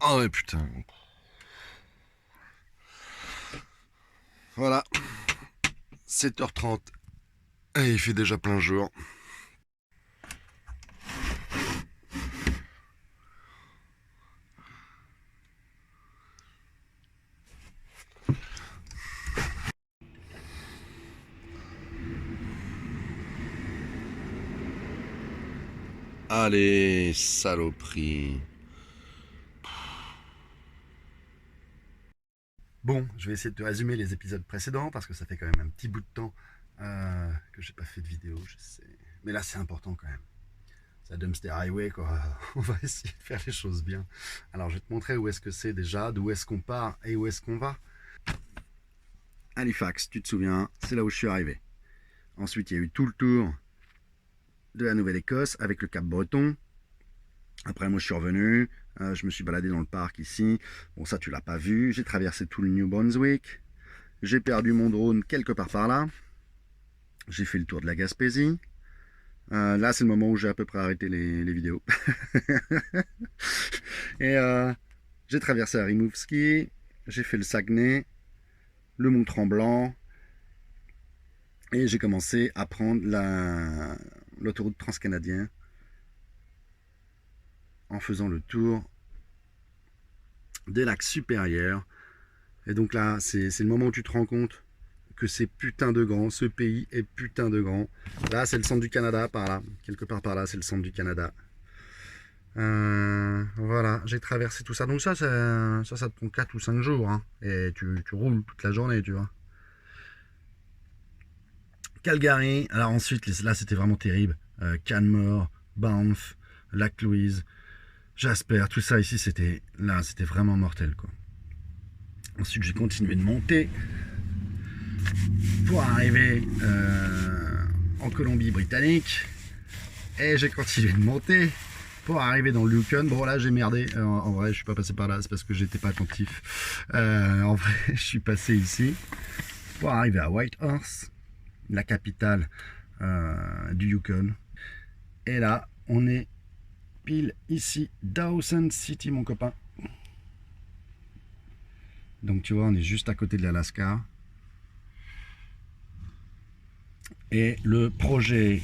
Oh ouais, putain. Voilà, 7h30. Et il fait déjà plein jour. Allez, saloperie. Bon, je vais essayer de te résumer les épisodes précédents parce que ça fait quand même un petit bout de temps que j'ai pas fait de vidéo, je sais. Mais là, c'est important quand même. C'est la Dumpster Highway, quoi. On va essayer de faire les choses bien. Alors, je vais te montrer où est-ce que c'est déjà, d'où est-ce qu'on part et où est-ce qu'on va. Halifax, tu te souviens, c'est là où je suis arrivé. Ensuite, il y a eu tout le tour de la Nouvelle-Écosse avec le Cap Breton. Après, moi, je suis revenu. Je me suis baladé dans le parc ici. Bon, ça, tu l'as pas vu. J'ai traversé tout le New Brunswick. J'ai perdu mon drone quelque part par là. J'ai fait le tour de la Gaspésie. Là, c'est le moment où j'ai à peu près arrêté les vidéos. Et j'ai traversé à Rimouski. J'ai fait le Saguenay, le Mont Tremblant. Et j'ai commencé à prendre l'autoroute transcanadienne en faisant le tour des lacs supérieurs. Et donc là, c'est le moment où tu te rends compte que c'est putain de grand, ce pays est putain de grand. Là, c'est le centre du Canada, par là. Quelque part par là, c'est le centre du Canada. Voilà, j'ai traversé tout ça. Donc ça te prend 4 ou 5 jours. Hein. Et tu roules toute la journée, tu vois. Calgary, alors ensuite, là, c'était vraiment terrible. Canmore, Banff, Lac Louise, Jasper, tout ça ici, c'était vraiment mortel, quoi. Ensuite, j'ai continué de monter pour arriver en Colombie-Britannique. Et j'ai continué de monter pour arriver dans le Yukon. Bon, là, j'ai merdé. En vrai, je suis pas passé par là, c'est parce que j'étais pas attentif. En vrai, je suis passé ici pour arriver à Whitehorse, la capitale du Yukon. Et là, on est pile ici, Dawson City, mon copain. Donc, tu vois, on est juste à côté de l'Alaska. Et le projet,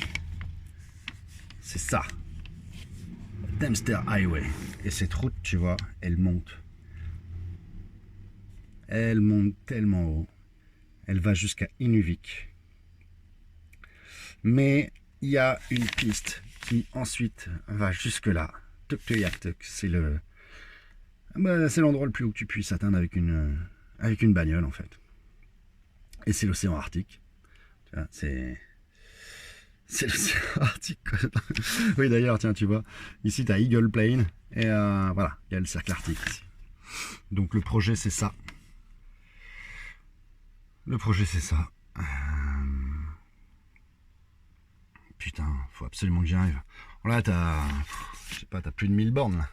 c'est ça. Dempster Highway. Et cette route, tu vois, elle monte. Elle monte tellement haut. Elle va jusqu'à Inuvik. Mais il y a une piste qui ensuite va jusque là. Tuktoyaktuk, c'est l'endroit le plus haut que tu puisses atteindre avec une bagnole en fait. Et c'est l'océan Arctique. C'est l'océan Arctique. Oui d'ailleurs, tiens, tu vois, ici tu as Eagle Plain et voilà, il y a le cercle arctique ici. Donc le projet c'est ça. Le projet c'est ça. Putain, faut absolument que j'y arrive. Là je sais pas, t'as plus de 1000 bornes là.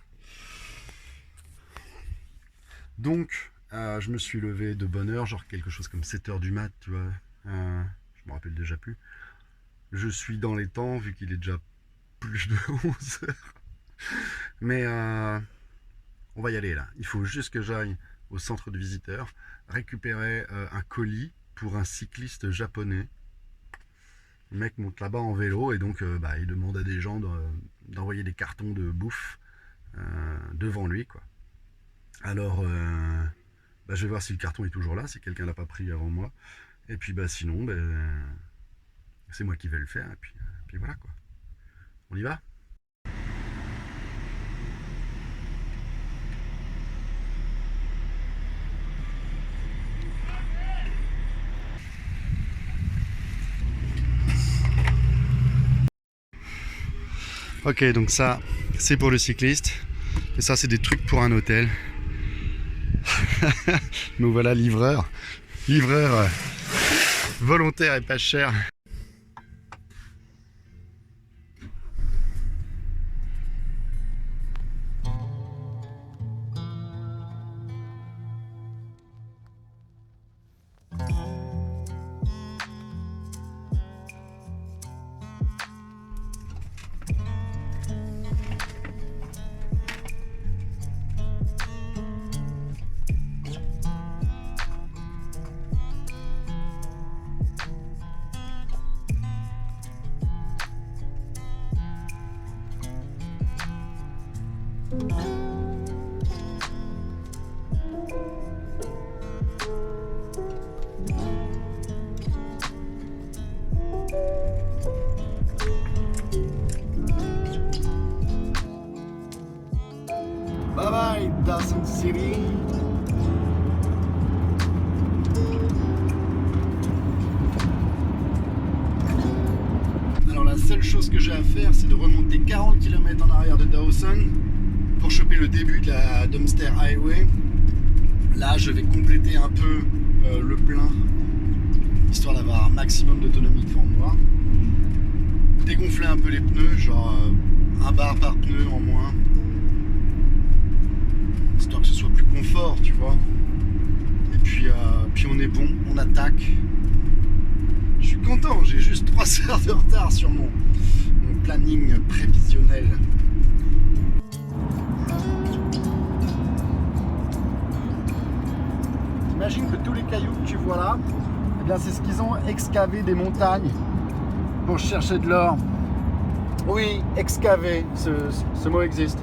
Donc, je me suis levé de bonne heure, genre quelque chose comme 7h du mat, tu vois. Je me rappelle déjà plus. Je suis dans les temps, vu qu'il est déjà plus de 11h. Mais on va y aller là. Il faut juste que j'aille au centre de visiteurs récupérer un colis pour un cycliste japonais. Le mec monte là-bas en vélo et donc il demande à des gens d'envoyer des cartons de bouffe devant lui, quoi. Alors, je vais voir si le carton est toujours là, si quelqu'un l'a pas pris avant moi. Et puis sinon, c'est moi qui vais le faire. Et puis voilà quoi. On y va. Ok, donc ça, c'est pour le cycliste. Et ça, c'est des trucs pour un hôtel. Nous voilà livreur. Livreur volontaire et pas cher. Bye bye, Dawson City. Alors la seule chose que j'ai à faire, c'est de remonter 40 km en arrière de Dawson pour choper le début de la Dempster Highway. Là, je vais compléter un peu le plein, histoire d'avoir un maximum d'autonomie devant moi. Dégonfler un peu les pneus, genre un bar par pneu en moins, histoire que ce soit plus confort, tu vois. Et puis on est bon, on attaque. Je suis content, j'ai juste 3 heures de retard sur mon planning prévisionnel. Imagine que tous les cailloux que tu vois là, eh bien c'est ce qu'ils ont excavé des montagnes pour chercher de l'or. Oui, excaver, ce mot existe.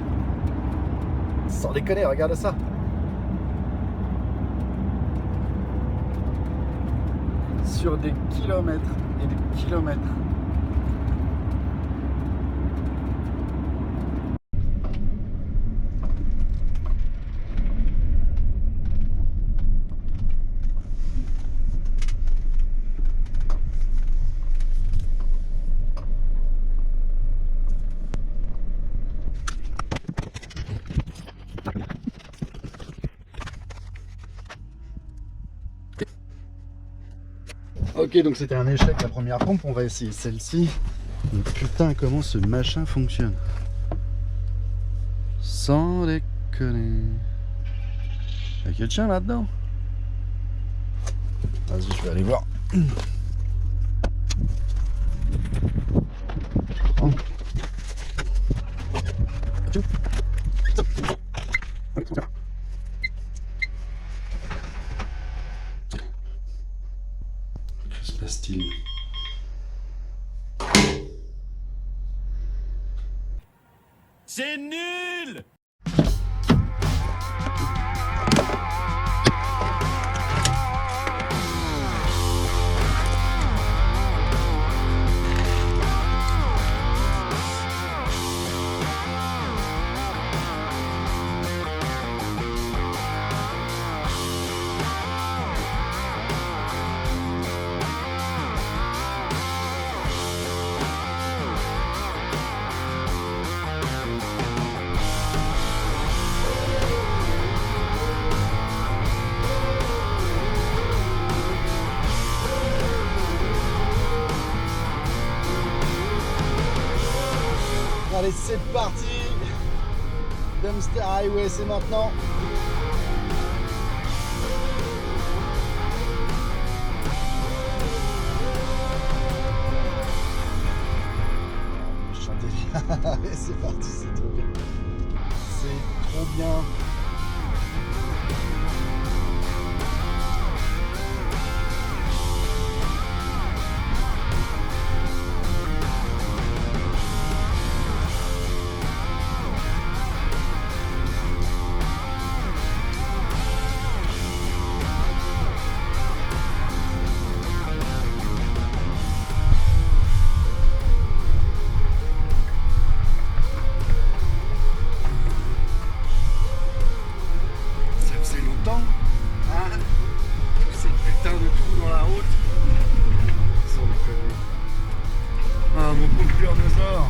Sans déconner, regarde ça. Sur des kilomètres et des kilomètres. Ok, donc c'était un échec la première pompe, on va essayer celle-ci. Mais putain, comment ce machin fonctionne? Sans déconner. Y'a quelqu'un là-dedans? Vas-y, je vais aller voir. Oh. Que se passe-t-il? C'est nul! Allez, c'est parti. Dempster Highway, c'est maintenant. Je chantais bien. Allez, c'est parti, c'est trop bien. C'est trop bien. Ah, mon pauvre Burnosaure.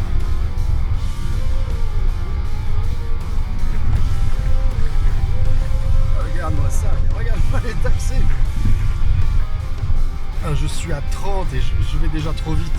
Regarde-moi ça, regarde-moi les taxis. Ah, je suis à 30 et je vais déjà trop vite.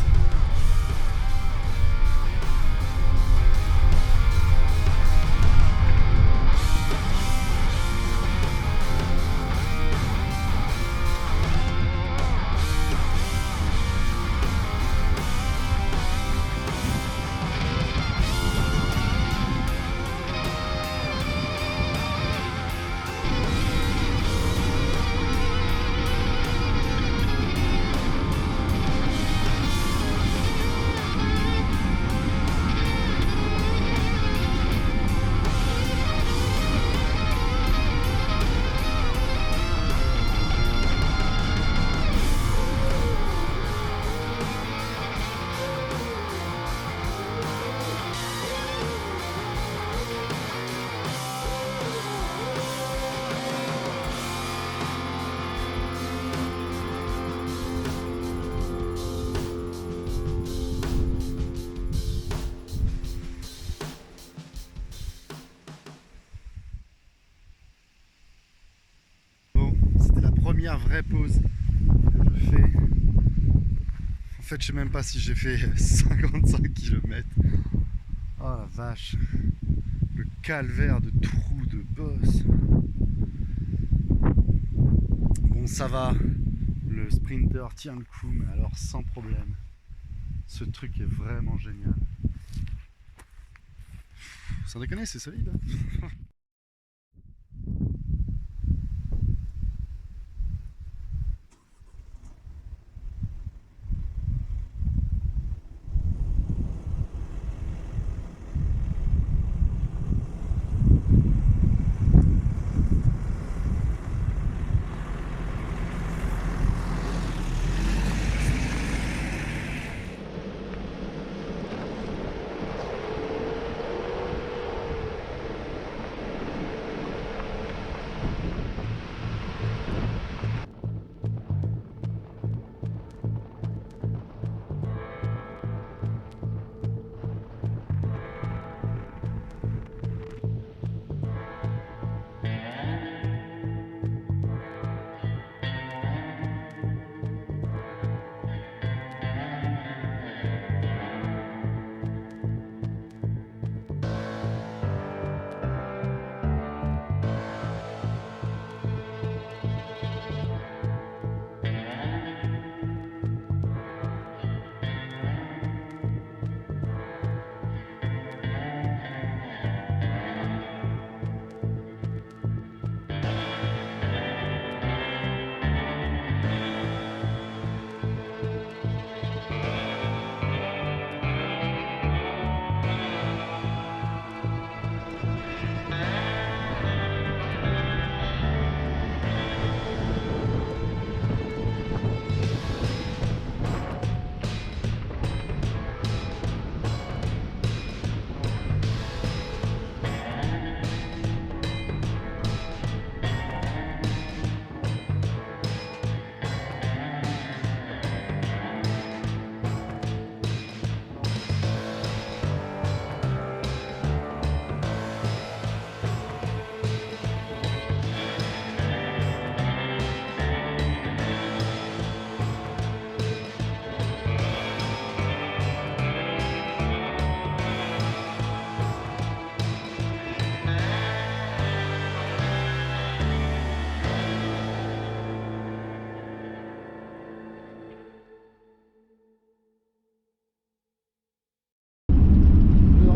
première vraie pause que je fais. En fait, je sais même pas si j'ai fait 55 km. Oh la vache. Le calvaire de trous de boss. Bon, ça va. Le sprinter tient le coup, mais alors sans problème. Ce truc est vraiment génial. Sans déconner, c'est solide. Hein.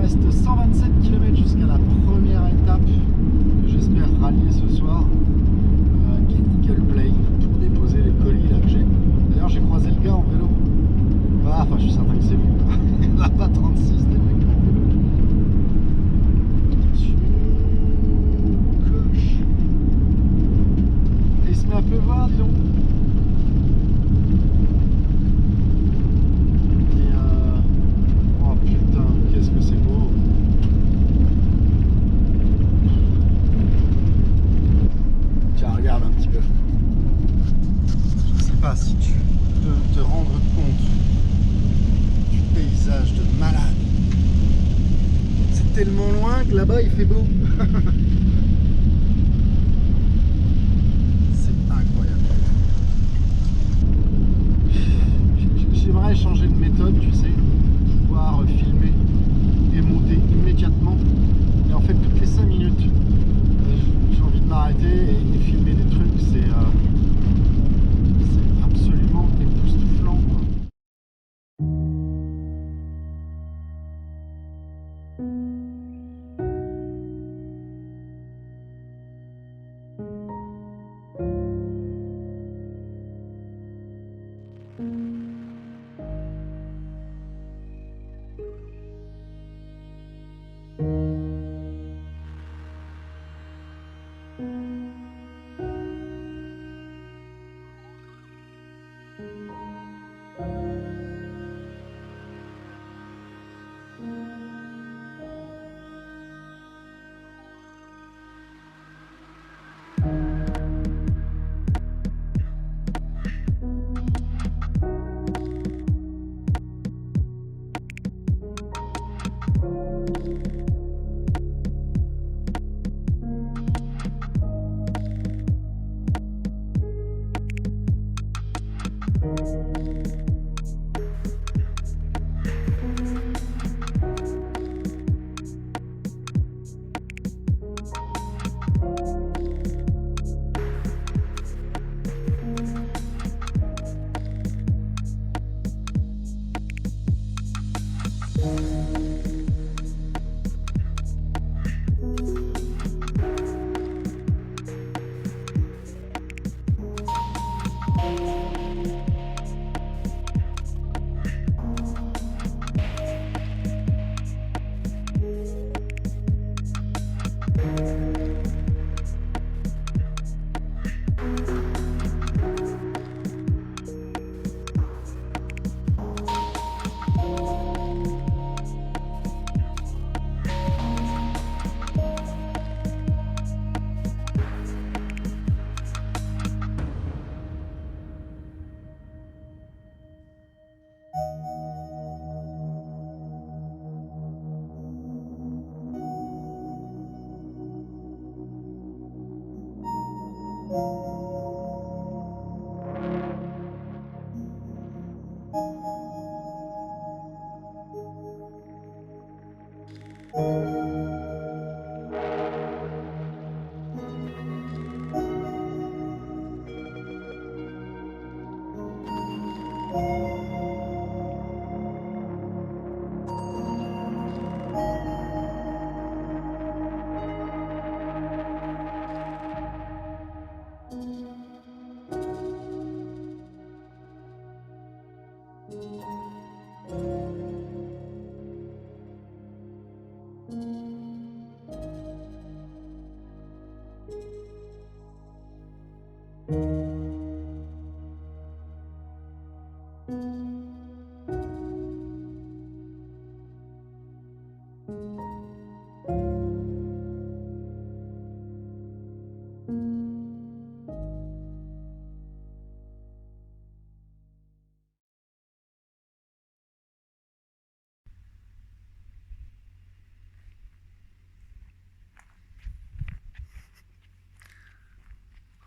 Reste 127 km jusqu'à la première étape que j'espère rallier ce soir, qui est Nickel Play, pour déposer les colis là que j'ai. D'ailleurs j'ai croisé le gars en vélo. Ah, enfin je suis certain que c'est lui. Il n'y en a pas 36 des mecs en vélo. Attention, coche. Et il se met à pleuvoir, dis donc. Qu'est-ce que c'est beau. Tiens, regarde un petit peu. Je ne sais pas si tu peux te rendre compte du paysage de malade. C'est tellement loin que là-bas il fait beau. C'est incroyable. J'aimerais changer de méthode, tu sais, pouvoir filmer et monter immédiatement, et en fait toutes les 5 minutes j'ai envie de m'arrêter et filmer des trucs. C'est absolument époustouflant, quoi.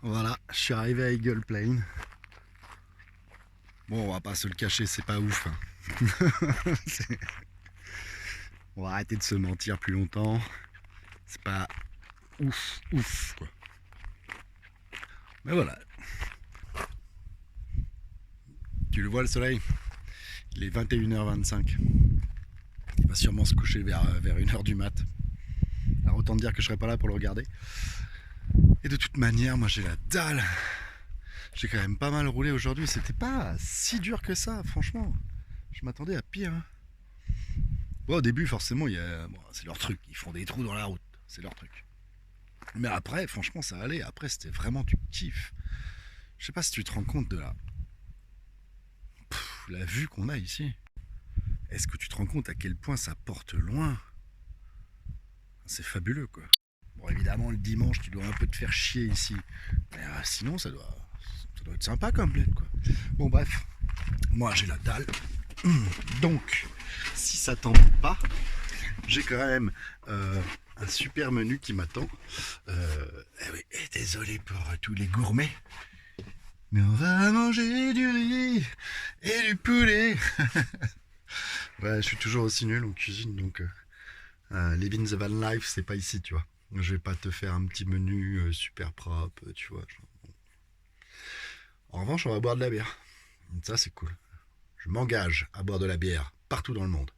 Voilà, je suis arrivé à Eagle Plain. Bon, on va pas se le cacher, c'est pas ouf. Hein. On va arrêter de se mentir plus longtemps. C'est pas ouf, quoi. Mais voilà. Tu le vois le soleil? Il est 21h25. Il va sûrement se coucher vers 1h du mat. Alors autant dire que je serai pas là pour le regarder. Et de toute manière, moi j'ai la dalle. J'ai quand même pas mal roulé aujourd'hui. C'était pas si dur que ça, franchement. Je m'attendais à pire. Hein. Bon, au début, forcément, c'est leur truc. Ils font des trous dans la route. C'est leur truc. Mais après, franchement, ça allait. Après, c'était vraiment du kiff. Je sais pas si tu te rends compte de la vue qu'on a ici. Est-ce que tu te rends compte à quel point ça porte loin? C'est fabuleux, quoi. Bon, évidemment, le dimanche, tu dois un peu te faire chier ici. Mais sinon, ça doit être sympa comme bled, quoi. Bon, bref. Moi, j'ai la dalle. Donc, si ça t'embête pas, j'ai quand même un super menu qui m'attend. Et désolé pour tous les gourmets. Mais on va manger du riz et du poulet. Ouais, je suis toujours aussi nul en cuisine, donc living the van life, c'est pas ici, tu vois. Je vais pas te faire un petit menu super propre, tu vois. En revanche, on va boire de la bière. Ça, c'est cool. Je m'engage à boire de la bière partout dans le monde.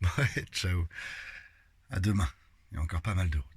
Ouais, ciao. À demain. Il y a encore pas mal de routes.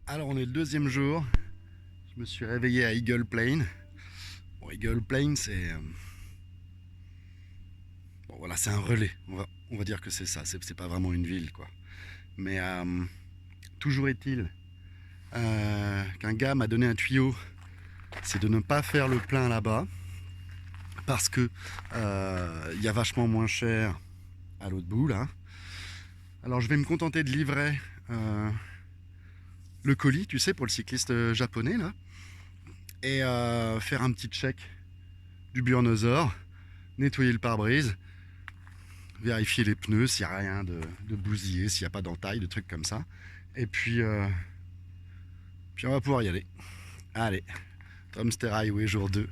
Alors on est le deuxième jour. Je me suis réveillé à Eagle Plain. Bon, Eagle Plain, c'est bon, voilà, c'est un relais. On va dire que c'est ça. C'est pas vraiment une ville, quoi. Mais toujours est-il qu'un gars m'a donné un tuyau. C'est de ne pas faire le plein là-bas parce que y a vachement moins cher à l'autre bout là. Alors je vais me contenter de livrer le colis, tu sais, pour le cycliste japonais là, et faire un petit check du burnosaur, nettoyer le pare-brise, vérifier les pneus s'il n'y a rien de bousillé, s'il n'y a pas d'entaille, de trucs comme ça, et puis on va pouvoir y aller. Allez, Drumster Highway jour 2.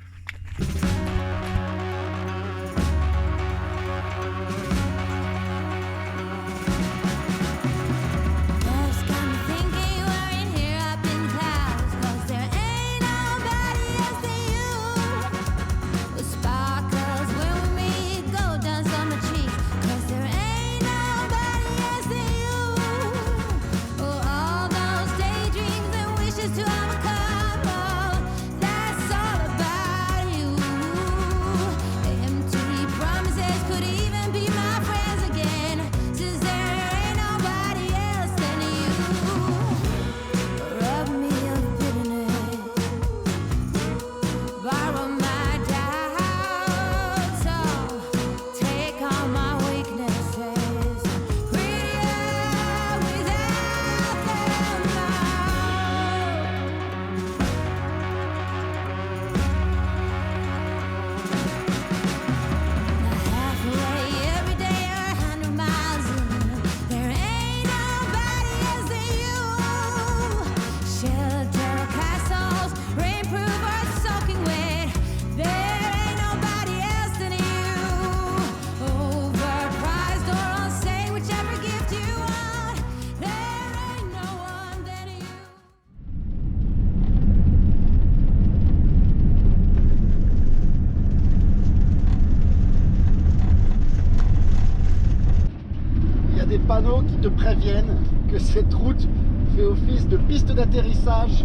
panneaux qui te préviennent que cette route fait office de piste d'atterrissage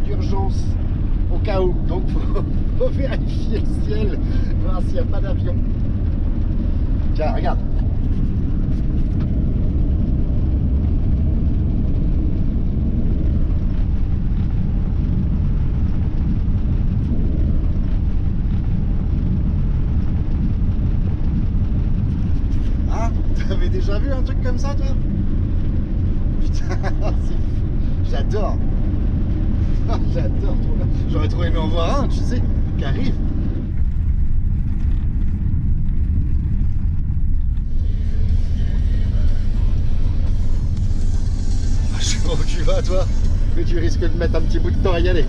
d'urgence au cas où. Donc faut vérifier le ciel, voir s'il n'y a pas d'avion. Tiens, regarde. Hein? T'avais déjà vu un truc comme ça, toi? Putain, c'est fou. J'adore. J'adore, trop bien. J'aurais trop aimé en voir un, tu sais, qui arrive. Je sais pas où tu vas, toi, mais tu risques de mettre un petit bout de temps à y aller.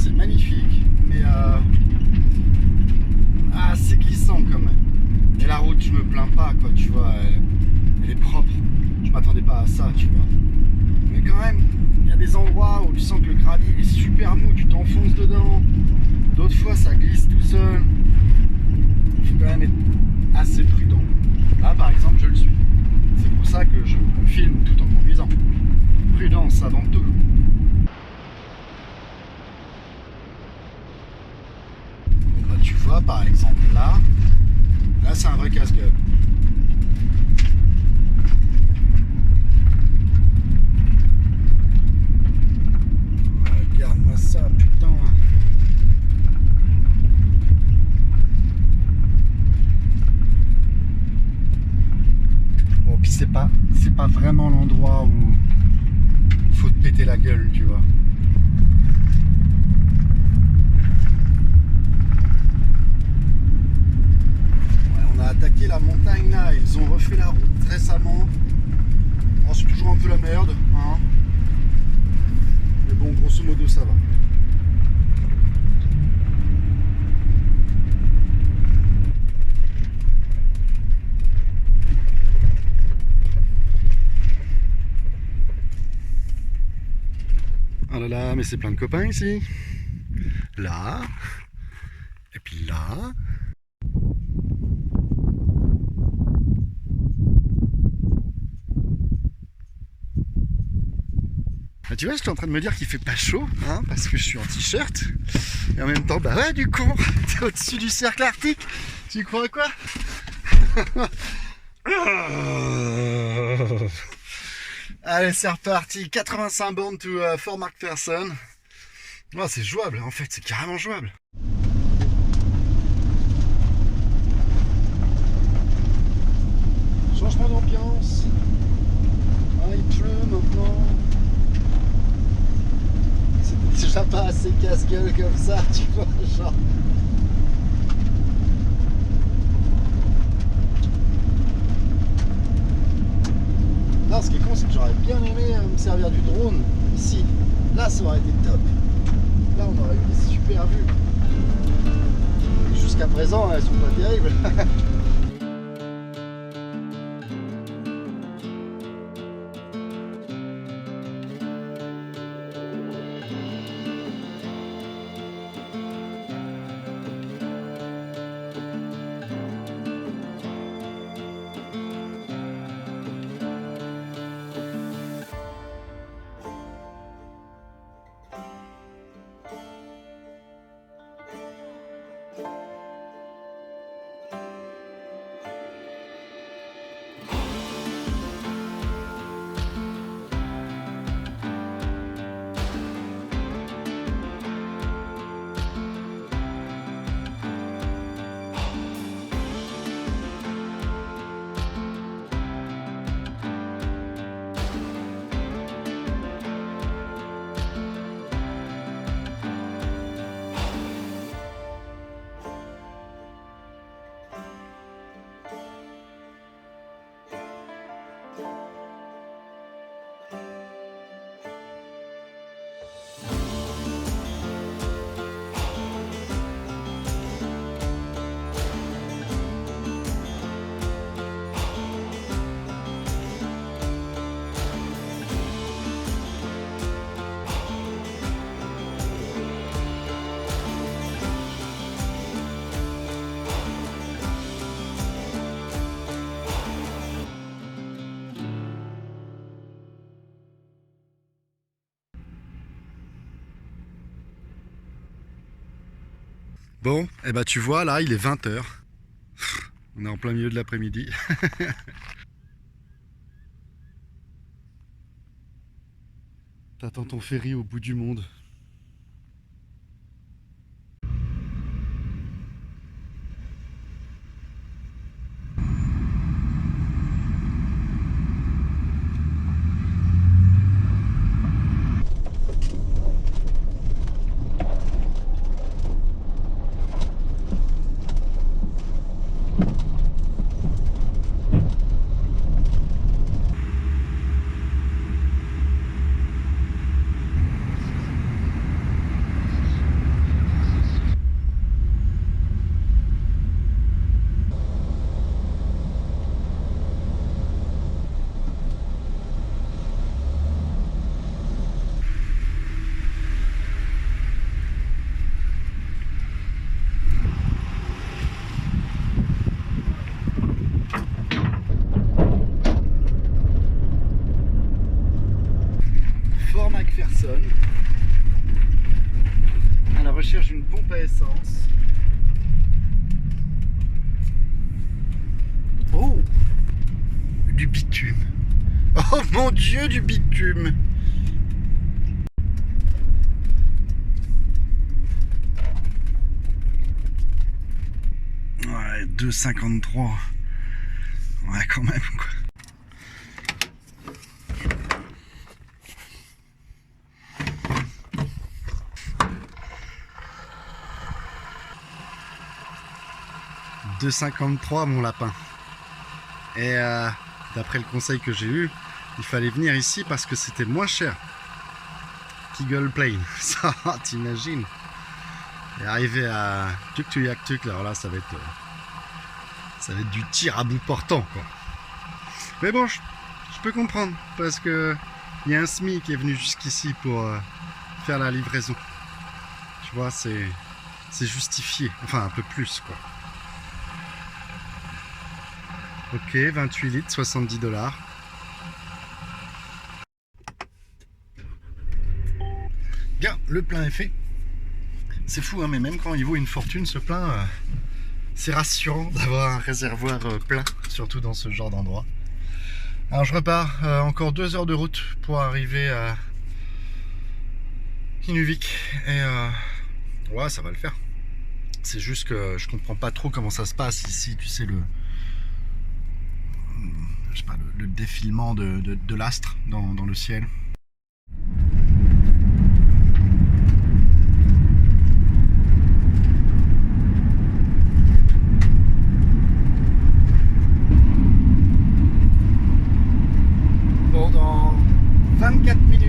C'est magnifique, mais c'est glissant quand même. Et la route, je me plains pas, quoi, tu vois, elle est propre. Je m'attendais pas à ça, tu vois. Mais quand même, il y a des endroits où tu sens que le gravier est super mou, tu t'enfonces dedans. D'autres fois, ça glisse tout seul. Il faut quand même être assez prudent. Là, par exemple, je le suis. C'est pour ça que je me filme tout en conduisant. Prudence avant tout. Tu vois, par exemple, là c'est un vrai casse-gueule. Regarde-moi ça, putain. Bon, puis c'est pas vraiment l'endroit où faut te péter la gueule, tu vois. Attaqué la montagne là, ils ont refait la route récemment. Bon, c'est toujours un peu la merde, hein. Mais bon, grosso modo, ça va. Oh là là, mais c'est plein de copains ici. Là. Et puis là. Bah, tu vois, j'étais en train de me dire qu'il fait pas chaud, hein, parce que je suis en t-shirt. Et en même temps, bah ouais, du con, t'es au-dessus du cercle arctique. Tu crois à quoi? Allez, c'est reparti. 85 bornes to Fort McPherson. Oh, c'est jouable, en fait, c'est carrément jouable. Changement d'ambiance. Ah, il pleut maintenant. C'était déjà pas assez casse-gueule comme ça, tu vois, genre. faire du drone ici. Là, ça aurait été top. Là, on aurait eu des super vues. Et jusqu'à présent, elles sont pas terribles. Bon, et bah tu vois, là, il est 20h. On est en plein milieu de l'après-midi. T'attends ton ferry au bout du monde. McPherson à la recherche d'une pompe à essence. Oh, du bitume. Oh mon Dieu, du bitume. Ouais, 2,53. Ouais, quand même quoi. « 2,53 mon lapin. Et d'après le conseil que j'ai eu, il fallait venir ici parce que c'était moins cher qu'Eagle Plain. Ça, t'imagines. Et arriver à Tuktoyaktuk, alors là, ça va être du tir à bout portant, quoi. Mais bon, je peux comprendre parce que il y a un SMI qui est venu jusqu'ici pour faire la livraison. Tu vois, c'est justifié. Enfin, un peu plus, quoi. Ok, 28 litres, 70 $. Bien, le plein est fait. C'est fou, hein, mais même quand il vaut une fortune, ce plein, c'est rassurant d'avoir un réservoir plein, surtout dans ce genre d'endroit. Alors je repars, encore 2 heures de route pour arriver à Kinnuvik. Et ouais, ça va le faire. C'est juste que je comprends pas trop comment ça se passe ici, tu sais, je sais pas, le défilement de l'astre dans le ciel. Bon, dans 24 minutes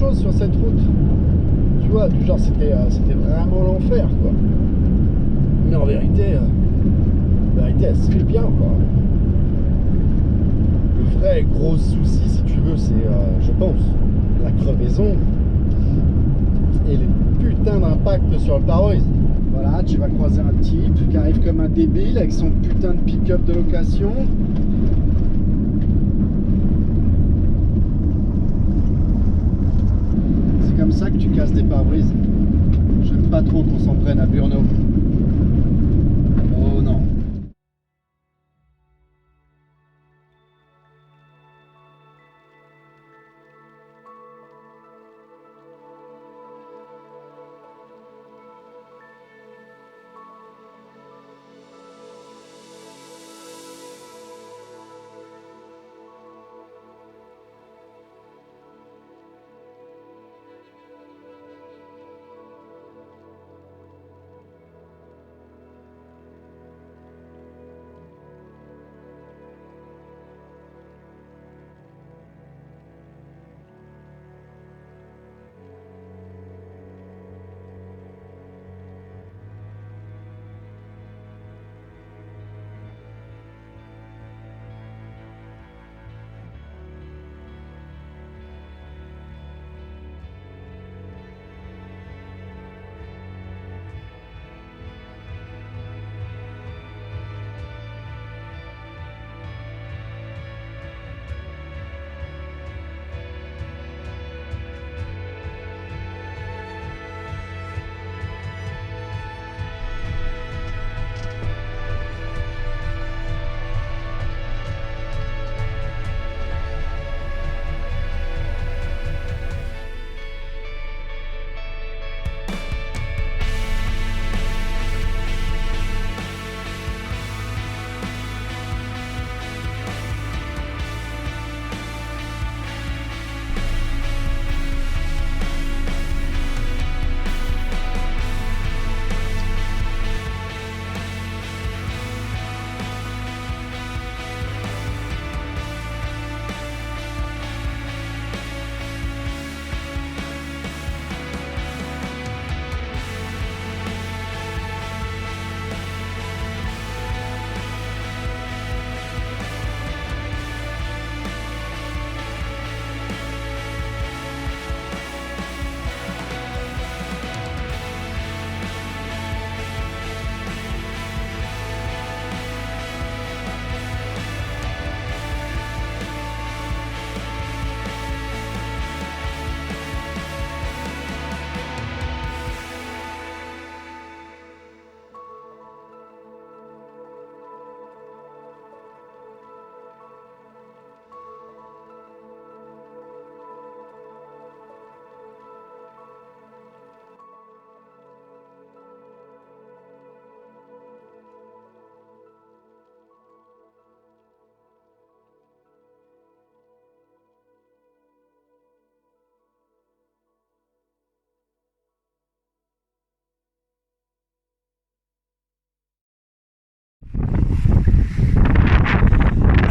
chose sur cette route. Tu vois, du genre, c'était vraiment l'enfer, quoi. Mais en vérité, elle se fait bien, quoi. Le vrai gros souci, si tu veux, c'est, je pense, la crevaison et les putains d'impacts sur le pare-brise. Voilà, tu vas croiser un type qui arrive comme un débile avec son putain de pick-up de location. C'est comme ça que tu casses des pare-brises. J'aime pas trop qu'on s'en prenne à Burno. Oh non.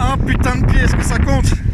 Un putain de pied, est-ce que ça compte?